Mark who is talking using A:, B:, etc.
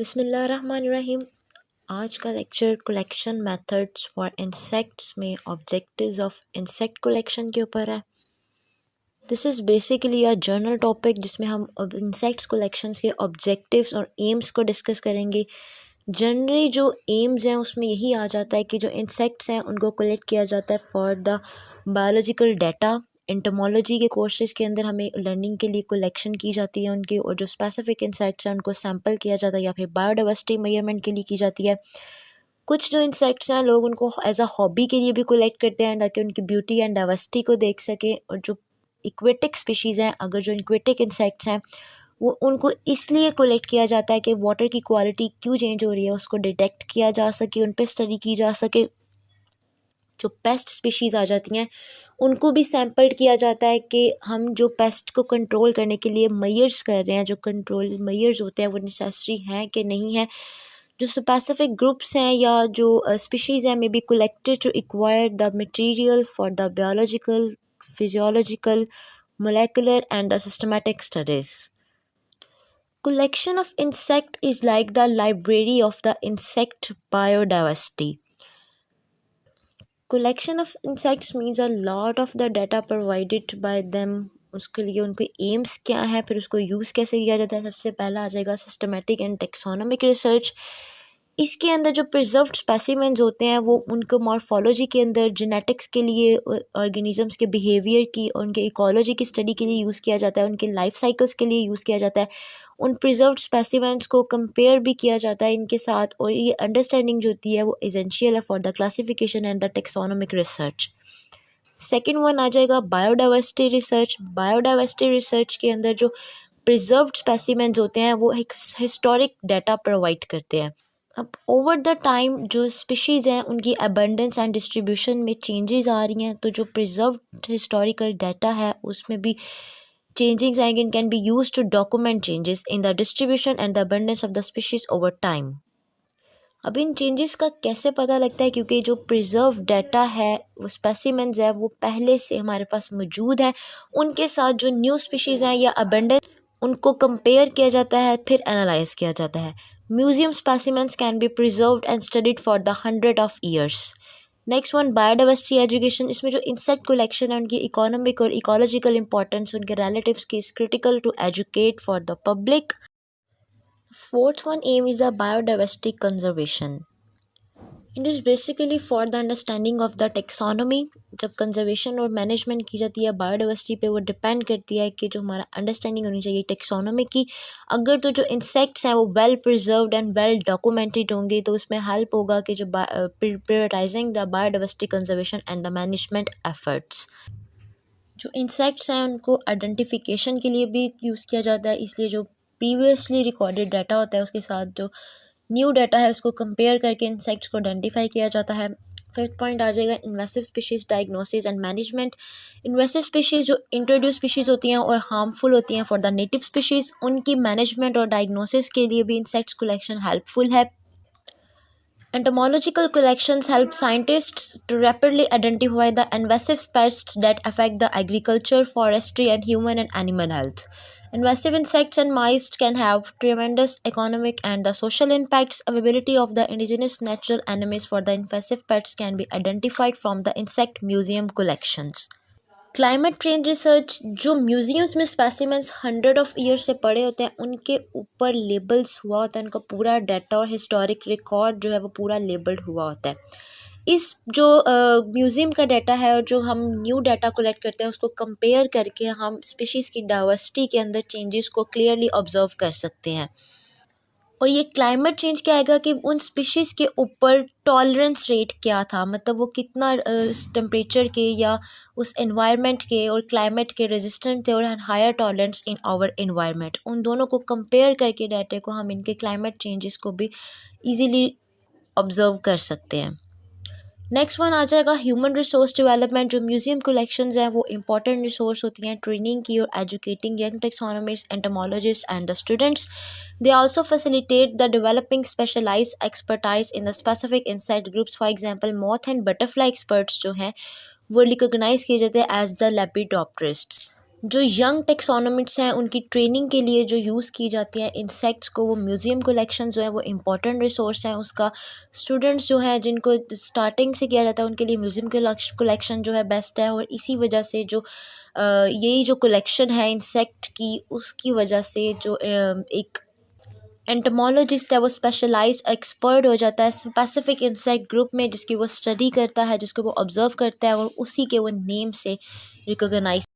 A: बिस्मिल्लाहिर्रहमानिर्रहीम। आज का lecture collection methods for insects में ऑब्जेक्टिव्स ऑफ इंसेक्ट कलेक्शन के ऊपर है। This is basically a journal topic जिसमें हम अब इंसेक्ट्स कलेक्शंस के ऑब्जेक्टिव्स और एम्स को डिस्कस करेंगे। जनरली जो एम्स हैं उसमें यही आ जाता है कि जो इंसेक्ट्स हैं उनको कलेक्ट किया जाता है for the biological data. Entomology के कोर्सेज़ के अंदर हमें लर्निंग के लिए कलेक्शन की जाती है उनकी, और जो स्पेसिफिक इंसेक्ट्स हैं उनको सैम्पल किया जाता है या फिर बायोडाइवर्सिटी मेजरमेंट के लिए की जाती है। कुछ जो इंसेक्ट्स हैं लोग उनको एज अ हॉबी के लिए भी कलेक्ट करते हैं ताकि उनकी ब्यूटी एंड डाइवर्सिटी को देख सकें। और जो इक्वेटिक स्पीशीज़ हैं, अगर जो इक्वेटिक इंसेक्ट्स हैं वो उनको इसलिए कलेक्ट किया जाता है कि वाटर की क्वालिटी क्यों चेंज हो रही है उसको डिटेक्ट किया जा सके, उन पर स्टडी की जा सके। जो पेस्ट स्पीशीज़ आ जाती हैं उनको भी सैम्पल्ड किया जाता है कि हम जो पेस्ट को कंट्रोल करने के लिए मेजर्स कर रहे हैं, जो कंट्रोल मेजर्स होते हैं वो नेसेसरी हैं कि नहीं है। जो स्पेसिफिक ग्रुप्स हैं या जो स्पीशीज़ हैं may be collected to acquire the material for the biological, physiological, molecular and the systematic studies. Collection of insect is like the library of the insect biodiversity. Collection of insects means a lot of the data provided by them. उसके लिए उनके AIIMS क्या है, फिर उसको use कैसे किया जाता है। सबसे पहला आ जाएगा सिस्टमेटिक एंड टेक्सोनोमिक रिसर्च। इसके अंदर जो प्रिजर्व्ड स्पेसिमेंस होते हैं वो उनको मॉर्फोलॉजी के अंदर जेनेटिक्स के लिए, ऑर्गेनिजम्स के बिहेवियर की और उनके इकोलॉजी की स्टडी के लिए यूज़ किया जाता है, उनके लाइफ साइकिल्स के लिए यूज़ किया जाता है। उन प्रिजर्व्ड स्पेसिमेंस को कंपेयर भी किया जाता है इनके साथ, और ये अंडरस्टैंडिंग जो होती है वो एसेंशियल है for the classification and the taxonomic research. Second one आ जाएगा बायोडाइवर्सिटी रिसर्च। बायोडाइवर्सिटी रिसर्च के अंदर जो प्रिजर्व्ड स्पेसिमेंस होते हैं वो एक हिस्टोरिक डाटा प्रोवाइड करते हैं। अब ओवर द टाइम जो स्पीशीज़ हैं उनकी अबंडेंस एंड डिस्ट्रीब्यूशन में चेंजेस आ रही हैं, तो जो प्रिजर्व्ड हिस्टोरिकल डाटा है उसमें भी चेंजेस आएंगे and can be used to document changes in the distribution and the abundance of the species over time. अब इन चेंजेस का कैसे पता लगता है, क्योंकि जो प्रिजर्व डाटा है वो स्पेसिमेंस है वो पहले से हमारे पास मौजूद है, उनके साथ जो न्यू स्पीशीज़ हैं या अबंडेंस उनको कंपेयर किया जाता है, फिर एनालाइज किया जाता है। Museum specimens can be preserved and studied for the 100 years. Next one biodiversity education. इसमें जो इंसेक्ट कलेक्शन है उनकी इकोनॉमिक और इकोलॉजिकल इंपॉर्टेंस, उनके रिलेटिव्स की is critical to educate for the public. Fourth one aim is the biodiversity conservation. It is basically for the understanding of the taxonomy. जब conservation और management की जाती है बायोडाइवर्सिटी पे, वो डिपेंड करती है कि जो हमारा अंडरस्टैंडिंग होनी चाहिए टेक्सोनोमी की। अगर तो जो इंसेक्ट्स हैं वो well preserved and well documented होंगे तो उसमें हेल्प होगा कि जो prioritising the biodiversity conservation and the management efforts. जो इंसेक्ट्स हैं उनको आइडेंटिफिकेशन के लिए भी यूज़ किया जाता है, इसलिए जो प्रीवियसली रिकॉर्डेड डाटा होता है उसके साथ जो न्यू डाटा है उसको कंपेयर करके इंसेक्ट्स को आइडेंटिफाई किया जाता है। फिफ्थ पॉइंट आ जाएगा invasive species diagnosis and management. Invasive species जो इंट्रोड्यूस स्पीशीज़ होती हैं और हार्मफुल होती हैं फॉर द नेटिव स्पीशीज़, उनकी मैनेजमेंट और डायग्नोसिस के लिए भी इंसेक्ट्स कलेक्शन हेल्पफुल है। Entomological collections help scientists to rapidly identify the invasive pests that affect the agriculture, forestry, and human and animal health. Invasive insects and mice can have tremendous economic and the social impacts. Availability of the indigenous natural enemies for the invasive pests can be identified from the insect museum collections. Climate change research. जो museums में specimens 100 से पड़े होते हैं उनके ऊपर labels हुआ होता है, उनका पूरा डाटा और हिस्टोरिक रिकॉर्ड जो है वो पूरा लेबल्ड हुआ होता है। इस जो म्यूज़ियम का डाटा है और जो हम न्यू डाटा कलेक्ट करते हैं उसको कंपेयर करके हम स्पीशीज़ की डाइवर्सिटी के अंदर चेंजेस को क्लियरली ऑब्जर्व कर सकते हैं। और ये क्लाइमेट चेंज क्या आएगा कि उन स्पीशीज़ के ऊपर टॉलरेंस रेट क्या था, मतलब वो कितना टेम्परेचर के या उस एनवायरनमेंट के और क्लाइमेट के रेजिस्टेंट थे और higher tolerance in our environment. उन दोनों को कंपेयर करके डाटे को हम इनके क्लाइमेट चेंजेस को भी इजीली ऑब्जर्व कर सकते हैं। नेक्स्ट वन आ जाएगा ह्यूमन रिसोर्स डेवलपमेंट। जो म्यूजियम कलेक्शंस हैं वो इंपॉर्टेंट रिसोर्स होती हैं ट्रेनिंग की और educating young taxonomist, entomologist and the students. They also facilitate the developing specialised expertise in the specific insect groups. For example moth and butterfly experts जो हैं वो रिकोगनाइज किए जाते हैं एज द लेपिडोप्टेरिस्ट्स। जो यंग टेक्सोनोमिट्स हैं उनकी ट्रेनिंग के लिए जो यूज़ की जाती हैं इंसेक्ट्स को, वो म्यूज़ियम कलेक्शन जो है वो इम्पॉर्टेंट रिसोर्स है उसका। स्टूडेंट्स जो हैं जिनको स्टार्टिंग से किया जाता है उनके लिए म्यूज़ियम कलेक्शन जो है बेस्ट है। और इसी वजह से जो यही जो कलेक्शन है इंसेक्ट की, उसकी वजह से जो एक एंटोमोलॉजिस्ट है वो स्पेशलाइज्ड एक्सपर्ट हो जाता है स्पेसिफिक इंसेक्ट ग्रुप में, जिसकी वो स्टडी करता है, जिसको वो ऑब्जर्व करता है और उसी के वो नेम से रिकॉग्नाइज